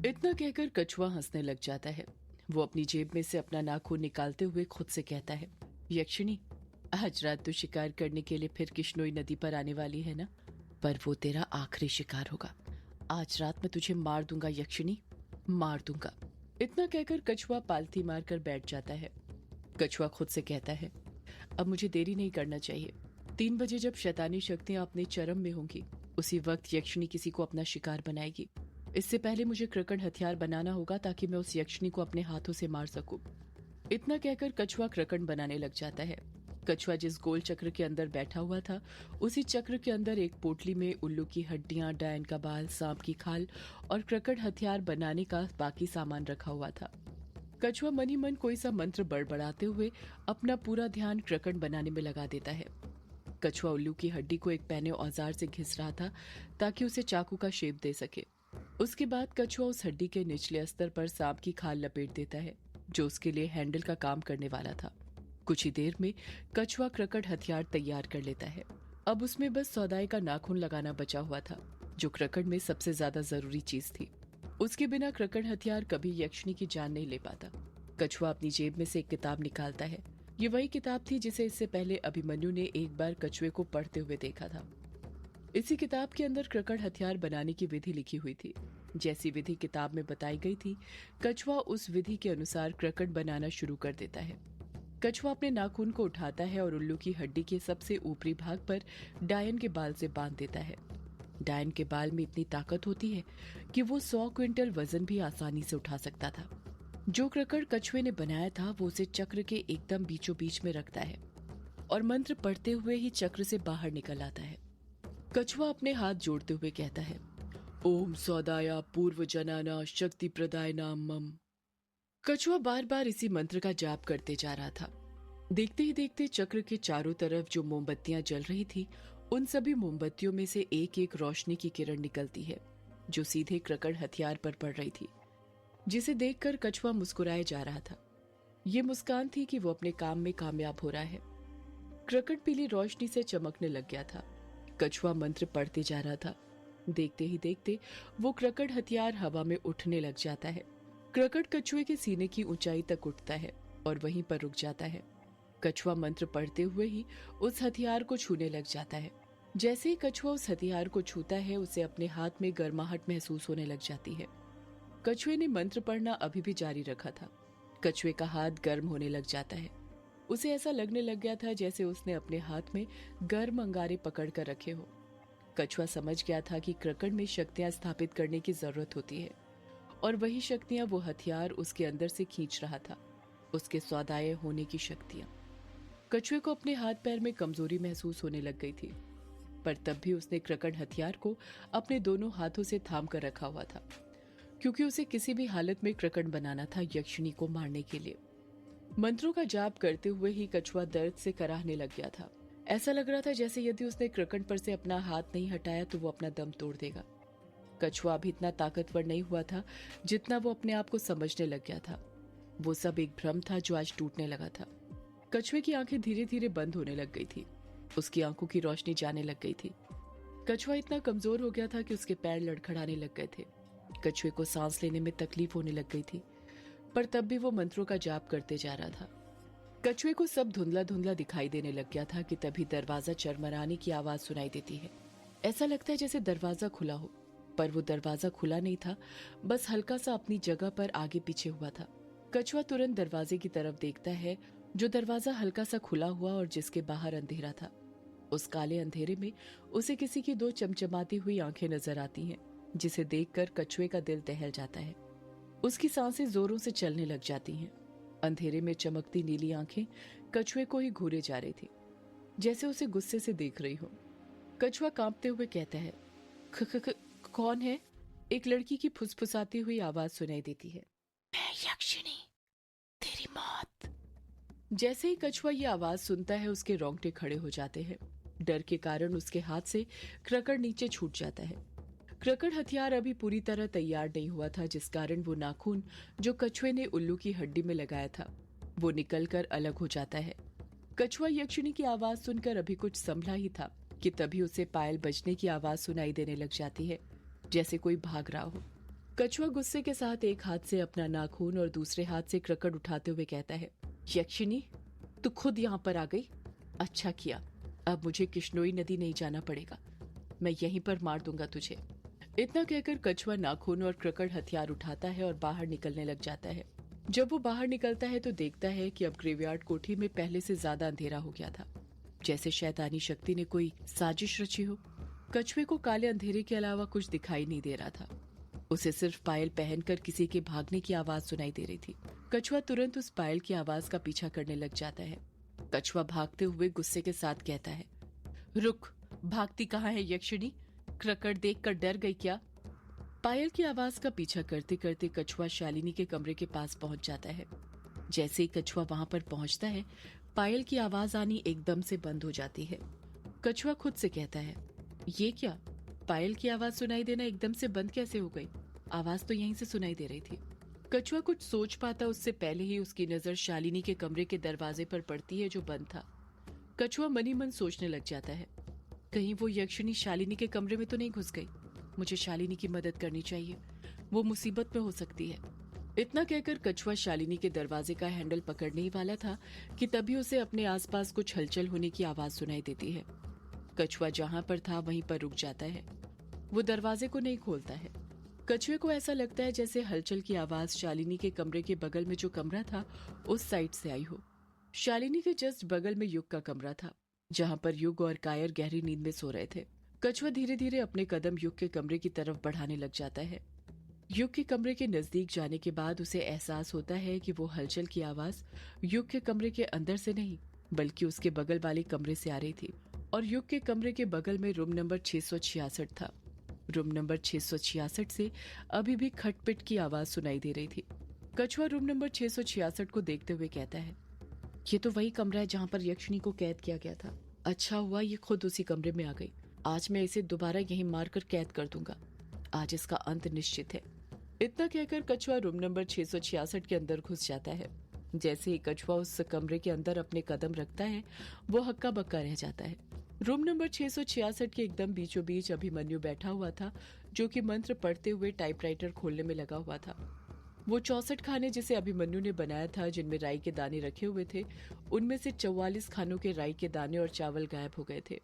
इतना कहकर कछुआ हंसने लग जाता है। वो अपनी जेब में से अपना नाखून निकालते हुए खुद से कहता है, यक्षिणी, आज रात तो शिकार करने के लिए फिर किश्नोई नदी पर आने वाली है ना? पर वो तेरा आखिरी शिकार होगा। आज रात मैं तुझे मार दूंगा यक्षिणी, मार दूंगा। इतना कहकर कछुआ पालथी मारकर बैठ जाता है। कछुआ खुद से कहता है, अब मुझे देरी नहीं करना चाहिए। 3 बजे जब शैतानी शक्तियां अपने चरम में होंगी, उसी वक्त यक्षिणी किसी को अपना शिकार बनाएगी। इससे पहले मुझे क्रकड़ हथियार बनाना होगा ताकि मैं उस यक्षिणी को अपने हाथों से मार सकूं। इतना कहकर कछुआ क्रकड़ बनाने लग जाता है। कछुआ जिस गोल चक्र के अंदर बैठा हुआ था, उसी चक्र के अंदर एक पोटली में उल्लू की हड्डियां, डायन का बाल, सांप की खाल और क्रकड़ हथियार बनाने का बाकी सामान रखा हुआ था। कछुआ मनी मन कोई सा मंत्र बड़बड़ाते हुए अपना पूरा ध्यान क्रकड़ बनाने में लगा देता है। कछुआ उल्लू की हड्डी को एक पैने औजार से घिस रहा था ताकि उसे चाकू का शेप दे सके। उसके बाद कछुआ उस हड्डी के निचले अस्तर पर सांप की खाल लपेट देता है, जो उसके लिए हैंडल का काम करने वाला था। कुछ ही देर में कछुआ क्रकड़ हथियार तैयार कर लेता है। अब उसमें बस सौदाई का नाखून लगाना बचा हुआ था, जो क्रकड़ में सबसे ज्यादा जरूरी चीज थी। उसके बिना क्रकड़ हथियार कभी यक्षिणी की जान नहीं ले पाता। कछुआ अपनी जेब में से एक किताब निकालता है। ये वही किताब थी जिसे इससे पहले अभिमन्यु ने एक बार कछुए को पढ़ते हुए देखा था। इसी किताब के अंदर क्रकड़ हथियार बनाने की विधि लिखी हुई थी। जैसी विधि किताब में बताई गई थी, कछुआ उस विधि के अनुसार क्रकड़ बनाना शुरू कर देता है। कछुआ अपने नाखून को उठाता है और उल्लू की हड्डी के सबसे ऊपरी भाग पर डायन के बाल से बांध देता है। डायन के बाल में इतनी ताकत होती है कि वो 100 क्विंटल वजन भी आसानी से उठा सकता था। जो क्रकड़ कछुए ने बनाया था, वो उसे चक्र के एकदम बीचों बीच में रखता है और मंत्र पढ़ते हुए ही चक्र से बाहर निकल आता है। कछुआ अपने हाथ जोड़ते हुए कहता है, ओम सौदाया पूर्व जनाना शक्ति प्रदाय नाम मम। कछुआ बार बार इसी मंत्र का जाप करते जा रहा था। देखते ही देखते चक्र के चारों तरफ जो मोमबत्तियां जल रही थी, उन सभी मोमबत्तियों में से एक एक रोशनी की किरण निकलती है, जो सीधे क्रकड़ हथियार पर पड़ रही थी, जिसे देखकर कछुआ मुस्कुराए जा रहा था। ये मुस्कान थी कि वो अपने काम में कामयाब हो रहा है। क्रकड़ पीली रोशनी से चमकने लग गया था। कछुआ मंत्र पढ़ते जा रहा था। देखते ही देखते वो क्रकड़ हथियार हवा में उठने लग जाता है। क्रकड़ कछुए के सीने की ऊंचाई तक उठता है और वहीं पर रुक जाता है। कछुआ मंत्र पढ़ते हुए ही उस हथियार को छूने लग जाता है। जैसे ही कछुआ उस हथियार को छूता है, उसे अपने हाथ में गर्माहट महसूस होने लग जाती है। कछुए ने मंत्र पढ़ना अभी भी जारी रखा था। कछुए का हाथ गर्म होने लग जाता है। उसे ऐसा लगने लग गया था जैसे उसने अपने हाथ में गर्म अंगारे पकड़ कर रखे हो। कछुआ समझ गया था कि क्रकड़ में शक्तियां स्थापित करने की जरूरत होती है, और वही शक्तियां वो हथियार उसके अंदर से खींच रहा था, उसके सौदाय होने की शक्तियां। कछुए को अपने हाथ पैर में कमजोरी महसूस होने लग गई थी, पर तब भी उसने क्रकड़ हथियार को अपने दोनों हाथों से थाम कर रखा हुआ था, क्योंकि उसे किसी भी हालत में क्रकड़ बनाना था यक्षिणी को मारने के लिए। मंत्रों का जाप करते हुए ही कछुआ दर्द से कराहने लग गया था। ऐसा लग रहा था जैसे यदि उसने क्रकड़ पर से अपना हाथ नहीं हटाया तो वो अपना दम तोड़ देगा। कछुआ अभी इतना ताकतवर नहीं हुआ था जितना वो अपने आप को समझने लग गया था। वो सब एक भ्रम था जो आज टूटने लगा था। कछुए की आंखें धीरे धीरे बंद होने लग गई थी। उसकी आंखों की रोशनी जाने लग गई थी। कछुआ इतना कमजोर हो गया था कि उसके पैर लड़खड़ाने लग गए थे। कछुए को सांस लेने में तकलीफ होने लग गई थी, पर तब भी वो मंत्रों का जाप करते जा रहा था। कछुए को सब धुंधला धुंधला दिखाई देने लग गया था कि तभी दरवाजा चरमराने की आवाज सुनाई देती है। ऐसा लगता है जैसे दरवाजा खुला हो, पर वो दरवाजा खुला नहीं था, बस हल्का सा अपनी जगह पर आगे पीछे हुआ था। कछुआ तुरंत दरवाजे की तरफ देखता है, जो दरवाजा हल्का सा खुला हुआ और जिसके बाहर अंधेरा था। उस काले अंधेरे में उसे किसी की 2 चमचमाती हुई आंखें नजर आती हैं, जिसे देखकर कछुए का दिल दहल जाता है। उसकी सांसें जोरों से चलने लग जाती हैं। अंधेरे में चमकती नीली आंखें कछुए को ही घूरे जा रही थी, जैसे उसे गुस्से से देख रही हो। कछुआ कांपते हुए कहता है, कौन है? एक लड़की की फुसफुसाती हुई आवाज सुनाई देती है। मैं यक्षिणी, तेरी मौत। जैसे ही कछुआ ये आवाज सुनता है, उसके रोंगटे खड़े हो जाते हैं। डर के कारण उसके हाथ से क्रकड़ नीचे छूट जाता है। क्रकड़ हथियार अभी पूरी तरह तैयार नहीं हुआ था, जिस कारण वो नाखून जो कछुए ने उल्लू की हड्डी में लगाया था, वो निकलकर अलग हो जाता है। कछुआ यक्षिणी की आवाज सुनकर अभी कुछ संभला ही था कि तभी उसे पायल बजने की आवाज सुनाई देने लग जाती है, जैसे कोई भाग रहा हो। कछुआ गुस्से के साथ एक हाथ से अपना नाखून और दूसरे हाथ से क्रकड़ उठाते हुए कहता है, यक्षिनी, तू खुद यहाँ पर आ गई। अच्छा किया, अब मुझे किश्नोई नदी नहीं जाना पड़ेगा, मैं यहीं पर मार दूंगा तुझे। इतना कहकर कछुआ नाखून और क्रकड़ हथियार उठाता है और बाहर निकलने लग जाता है। जब वो बाहर निकलता है तो देखता है कि अब ग्रेवयार्ड कोठी में पहले से ज्यादा अंधेरा हो गया था, जैसे शैतानी शक्ति ने कोई साजिश रची हो। कछुए को काले अंधेरे के अलावा कुछ दिखाई नहीं दे रहा था। उसे सिर्फ पायल पहनकर किसी के भागने की आवाज सुनाई दे रही थी। कछुआ तुरंत उस पायल की आवाज का पीछा करने लग जाता है। कछुआ भागते हुए गुस्से के साथ कहता है, रुक, भागती कहाँ है यक्षिणी? क्रकड़ देखकर डर गई क्या? पायल की आवाज का पीछा करते करते कछुआ शालिनी के कमरे के पास पहुंच जाता है। जैसे ही कछुआ वहां पर पहुंचता है, पायल की आवाज आनी एकदम से बंद हो जाती है। कछुआ खुद से कहता है, ये क्या? पायल की आवाज सुनाई देना एकदम से बंद कैसे हो गई? आवाज तो यहीं से सुनाई दे रही थी। कछुआ कुछ सोच पाता उससे पहले ही उसकी नजर शालिनी के कमरे के दरवाजे पर पड़ती है जो बंद था। कछुआ मनी मन सोचने लग जाता है, कहीं वो यक्षिणी शालिनी के कमरे में तो नहीं घुस गई। मुझे शालिनी की मदद करनी चाहिए, वो मुसीबत में हो सकती है। इतना कहकर कछुआ शालिनी के दरवाजे का हैंडल पकड़ने ही वाला था कि तभी उसे अपने आसपास कुछ हलचल होने की आवाज सुनाई देती है। कछुआ जहां पर था वहीं पर रुक जाता है। वो दरवाजे को नहीं खोलता है। कछुए को ऐसा लगता है जैसे हलचल की आवाज शालिनी के कमरे के बगल में जो कमरा था उस साइड से आई हो। शालिनी के जस्ट बगल में युग का कमरा था, जहां पर युग और कायर गहरी नींद में सो रहे थे। कछुआ धीरे धीरे अपने कदम युग के कमरे की तरफ बढ़ाने लग जाता है। युग के कमरे के नजदीक जाने के बाद उसे एहसास होता है कि वो हलचल की आवाज युग के कमरे के अंदर से नहीं बल्कि उसके बगल वाले कमरे से आ रही थी। और युग के कमरे के बगल में रूम नंबर 666 था। रूम नंबर 666 से अभी भी खटपिट की आवाज सुनाई दे रही थी। कछुआ रूम नंबर 666 को देखते हुए कहता है, ये तो वही कमरा है जहां पर यक्षिणी को कैद किया गया था। अच्छा हुआ ये खुद उसी कमरे में आ गई। आज मैं इसे दोबारा यहीं मारकर कैद कर दूंगा। आज इसका अंत निश्चित है। इतना कहकर कछुआ रूम नंबर 666 के अंदर घुस जाता है। जैसे ही कछुआ उस कमरे के अंदर अपने कदम रखता है, वो हक्का बक्का रह जाता है। रूम नंबर 666 के एकदम बीचों बीच अभिमन्यु बैठा हुआ था, जो कि मंत्र पढ़ते हुए टाइपराइटर खोलने में लगा हुआ था। वो 64 खाने जिसे अभिमन्यु ने बनाया था, जिनमें राई के दाने रखे हुए थे, उनमें से 44 खानों के राई के दाने और चावल गायब हो गए थे।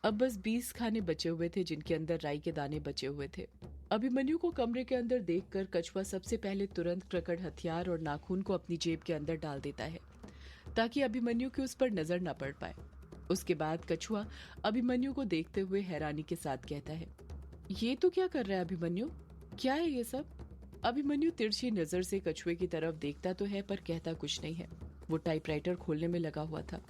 अब बस 20 खाने बचे हुए थे जिनके अंदर राई के दाने बचे हुए थे। अभिमन्यु को कमरे के अंदर देखकर कछुआ सबसे पहले तुरंत क्रकड़ हथियार और नाखून को अपनी जेब के अंदर डाल देता है, ताकि अभिमन्यु की उस पर नजर न पड़ पाए। उसके बाद कछुआ अभिमन्यु को देखते हुए हैरानी के साथ कहता है, ये तो क्या कर रहा है अभिमन्यु? क्या है ये सब? अभिमन्यु तिरछी नजर से कछुए की तरफ देखता तो है पर कहता कुछ नहीं है। वो टाइपराइटर खोलने में लगा हुआ था।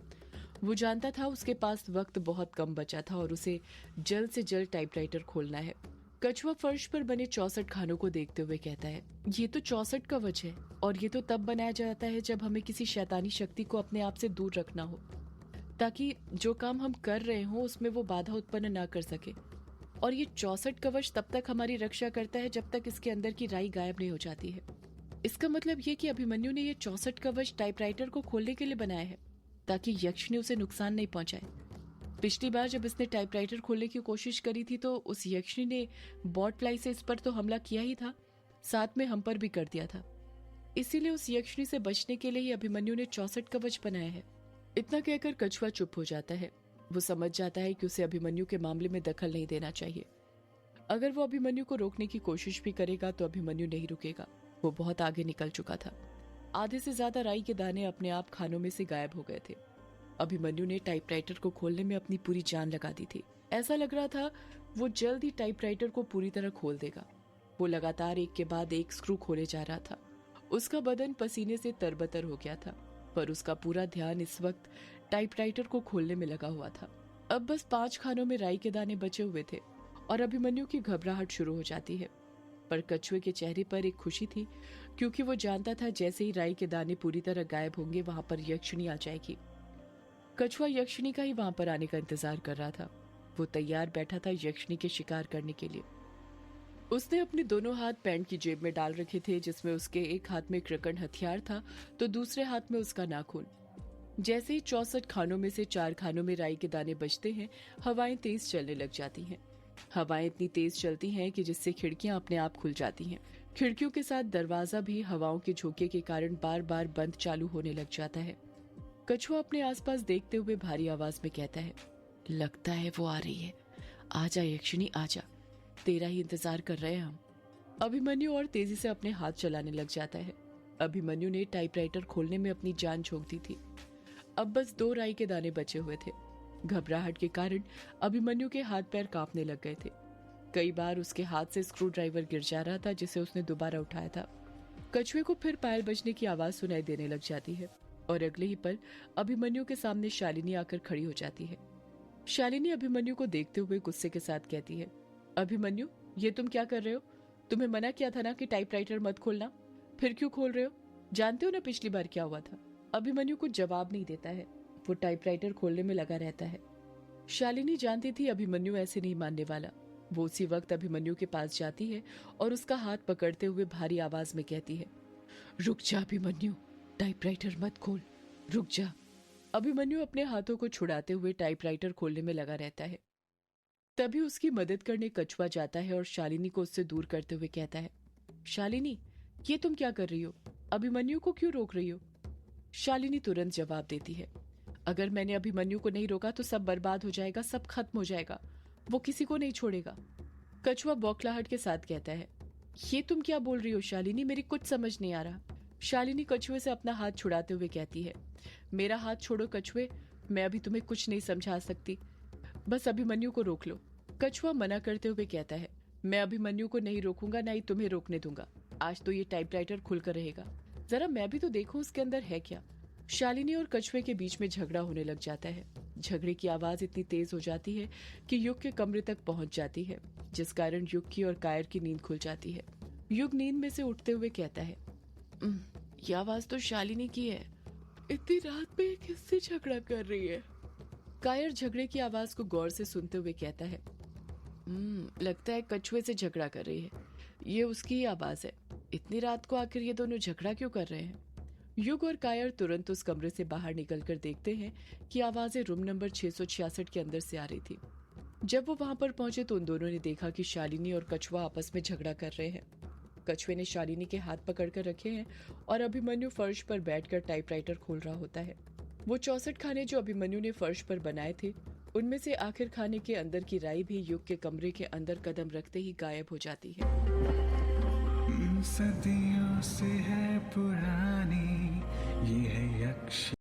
वो जानता था उसके पास वक्त बहुत कम बचा था और उसे जल्द से जल्द टाइपराइटर खोलना है। कछुआ फर्श पर बने 64 खानों को देखते हुए कहता है, ये तो 64 कवच है और ये तो तब बनाया जाता है जब हमें किसी शैतानी शक्ति को अपने आप से दूर रखना हो, ताकि जो काम हम कर रहे हों उसमें वो बाधा उत्पन्न ना कर सके। और ये 64 कवच तब तक हमारी रक्षा करता है जब तक इसके अंदर की राई गायब नहीं हो जाती है। इसका मतलब ये कि अभिमन्यु ने ये 64 कवच टाइपराइटर को खोलने के लिए बनाया है, ताकि यक्षिणी उसे नुकसान नहीं पहुंचाए। पिछली बार जब इसने टाइपराइटर खोलने की कोशिश करी थी तो उस यक्षिणी ने बॉट फ्लाई से इस पर तो हमला किया ही था, साथ में हम पर भी कर दिया था। इसीलिए उस यक्षिणी से बचने के लिए ही अभिमन्यु ने 64 कवच बनाया है। इतना कहकर कछुआ चुप हो जाता है। वो समझ जाता है कि उसे अभिमन्यु के मामले में दखल नहीं देना चाहिए। अगर वो अभिमन्यु को रोकने की कोशिश भी करेगा तो अभिमन्यु नहीं रुकेगा। वो बहुत आगे निकल चुका था। आधे से ज्यादा राई के दाने अपने आप खानों में से गायब हो गए थे। अभिमन्यु ने टाइपराइटर को खोलने में अपनी पूरी जान लगा दी थी। ऐसा लग रहा था वो जल्द ही टाइपराइटर को पूरी तरह खोल देगा। वो लगातार एक के बाद एक स्क्रू खोले जा रहा था। उसका बदन पसीने से तरबतर हो गया था, पर उसका पूरा ध्यान इस वक्त टाइपराइटर को खोलने में लगा हुआ था। अब बस 5 खानों में राई के दाने बचे हुए थे और अभिमन्यु की घबराहट शुरू हो जाती है। पर कछुए के चेहरे पर एक खुशी थी, क्योंकि वो जानता था जैसे ही राई के दाने पूरी तरह गायब होंगे वहां पर यक्षिणी आ जाएगी। कछुआ यक्षिणी का ही वहां पर आने का इंतजार कर रहा था। वो तैयार बैठा था यक्षिणी के शिकार करने के लिए। उसने अपने दोनों हाथ पैंट की जेब में डाल रखे थे, जिसमें उसके एक हाथ में क्रकड़ हथियार था तो दूसरे हाथ में उसका नाखून। जैसे ही 64 खानों में से 4 खानों में राई के दाने बजते हैं, हवाएं तेज चलने लग जाती हैं। हवाएं इतनी तेज चलती हैं कि जिससे खिड़कियां अपने आप खुल जाती हैं। खिड़कियों के साथ दरवाजा भी हवाओं के झोंके के कारण बार बार बंद चालू होने लग जाता है। कछुआ अपने आसपास देखते हुए भारी आवाज में कहता है, लगता है वो आ रही है। आजा यक्षिणी आजा, तेरा ही इंतजार कर रहे हैं हम। अभिमन्यु और तेजी से अपने हाथ चलाने लग जाता है। अभिमन्यु ने टाइपराइटर खोलने में अपनी जान झोंक दी थी। अब बस 2 राई के दाने बचे हुए थे। घबराहट के कारण अभिमन्यु के हाथ पैर कांपने लग गए थे। कई बार उसके हाथ से स्क्रू ड्राइवर गिर जा रहा था जिसे उसने दोबारा उठाया था। कछुए को फिर पायल बजने की आवाज सुनाई देने लग जाती है और अगले ही पल अभिमन्यु के सामने शालिनी आकर खड़ी हो जाती है। शालिनी अभिमन्यु को देखते हुए गुस्से के साथ कहती है, अभिमन्यु, ये तुम क्या कर रहे हो? तुम्हें मना किया था ना कि टाइपराइटर मत खोलना, फिर क्यों खोल रहे हो? जानते हो ना पिछली बार क्या हुआ था? अभिमन्यु कुछ जवाब नहीं देता है। वो टाइपराइटर खोलने में लगा रहता है। शालिनी जानती थी अभिमन्यु ऐसे नहीं मानने वाला। वो उसी वक्त अभिमन्यु के पास जाती है और उसका हाथ पकड़ते हुए भारी आवाज में कहती है, रुक जा अभिमन्यु, टाइपराइटर मत खोल, रुक जा। अभिमन्यु अपने हाथों को छुड़ाते हुए टाइपराइटर खोलने में लगा रहता है। तभी उसकी मदद करने कछुआ जाता है और शालिनी को उससे दूर करते हुए कहता है, शालिनी, ये तुम क्या कर रही हो? अभिमन्यु को क्यों रोक रही हो? शालिनी तुरंत जवाब देती है, अगर मैंने अभिमन्यु को नहीं रोका तो सब बर्बाद हो जाएगा, सब खत्म हो जाएगा, वो किसी को नहीं छोड़ेगा। कछुआ बौखलाहट के साथ कहता है, ये तुम क्या बोल रही हो शालिनी, मेरी कुछ समझ नहीं आ रहा। शालिनी कछुए से अपना हाथ छुड़ाते हुए कहती है, मेरा हाथ छोड़ो कछुए, मैं अभी तुम्हें कुछ नहीं समझा सकती, बस अभिमन्यु को रोक लो। कछुआ मना करते हुए कहता है, मैं अभिमन्यु को नहीं रोकूंगा, ना ही तुम्हें रोकने दूंगा। आज तो ये टाइपराइटर खुलकर रहेगा, जरा मैं भी तो देखूं उसके अंदर है क्या। शालिनी और कछुए के बीच में झगड़ा होने लग जाता है। झगड़े की आवाज इतनी तेज हो जाती है कि युग के कमरे तक पहुंच जाती है, जिस कारण युग की और कायर की नींद खुल जाती है। युग नींद में से उठते हुए कहता है, ये आवाज तो शालिनी की है, इतनी रात में किससे झगड़ा कर रही है? कायर झगड़े की आवाज को गौर से सुनते हुए कहता है, लगता है कछुए से झगड़ा कर रही है, ये उसकी ही आवाज है। इतनी रात को आखिर ये दोनों झगड़ा क्यों कर रहे हैं? युग और कायर तुरंत उस कमरे से बाहर निकलकर देखते हैं कि आवाजें रूम नंबर 666 के अंदर से आ रही थी। जब वो वहां पर पहुंचे तो उन दोनों ने देखा कि शालिनी और कछुआ आपस में झगड़ा कर रहे हैं। कछुए ने शालिनी के हाथ पकड़कर रखे हैं और अभिमन्यु फर्श पर बैठकर टाइपराइटर खोल रहा होता है। वो 64 खाने जो अभिमन्यु ने फर्श पर बनाए थे, उनमें से आखिर खाने के अंदर की राई भी युग के कमरे के अंदर कदम रखते ही गायब हो जाती है। सदियों से है पुरानी ये है यक्ष